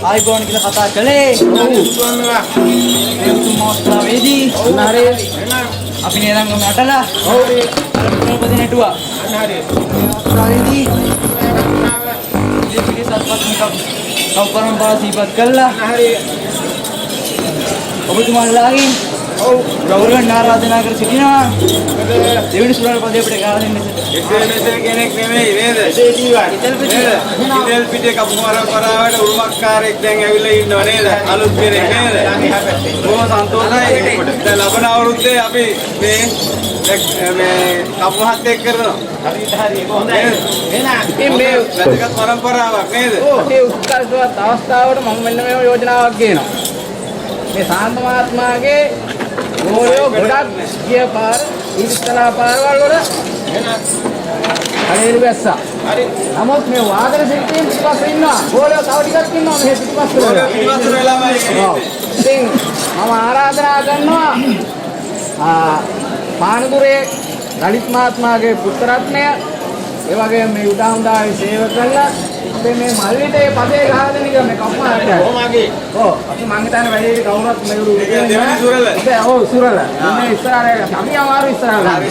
iPhone kita kata kali. Mau strawberry. Nari. Api ni orang kami ada lah. Kalau pasti ni dua. Strawberry. Jadi kita sahabat kita kau perempuan sifat kalah. Apa tu malah lagi? Gauran naradana agar sini na. Dewi surat pada pada kalah ini. Eksperimen kenek nemei neda. Idel pite kapumara parawada urumakkar ek den avila innawa neda. Alut pere neda. Boma santosai. Dan labana avurudde api me kapuhat ek karana. Hari hondai. Ena itin me වැදගත් පරම්පරාවක් නේද? ඒ උත්කර්ෂවත් අවස්ථාවට මම මෙන්න මේ යෝජනාවක් ගේනවා. මේ සාන්ත මහත්මයාගේ ගෝලයෝ ගොඩක් ගිය පාර ඉරිස්තලා පාරවල් වල අනේරු වැස්සා. හරි. නමුත් මේ වාදන ශිල්පීන් පිටපස්සේ ඉන්නවා. ගෝලයෝ තව ටිකක් ඉන්නවා මේ පිටපස්සේ වල. පිටිපස්සට වෙලාමයි ඔව්. ඉතින් මම ආරාධනා කරනවා පානදුරේ ලලිත් මහත්මයාගේ පුත්‍රරත්නය ඒ වගේම මේ උදාහුදාවේ සේවය කළා ඉතින් මේ මල්ලිට ඒ පදේ ගහලා දෙන්න කියලා මේ කම්මාට කොහොමගේ ඔව් අපි මං හිතන්නේ වැඩි කවුරුත් මෙවරු දෙවෙනි සුරල ඔව් සුරල ඉන්නේ ඉස්සරහට අපි අමාරු ඉස්සරහට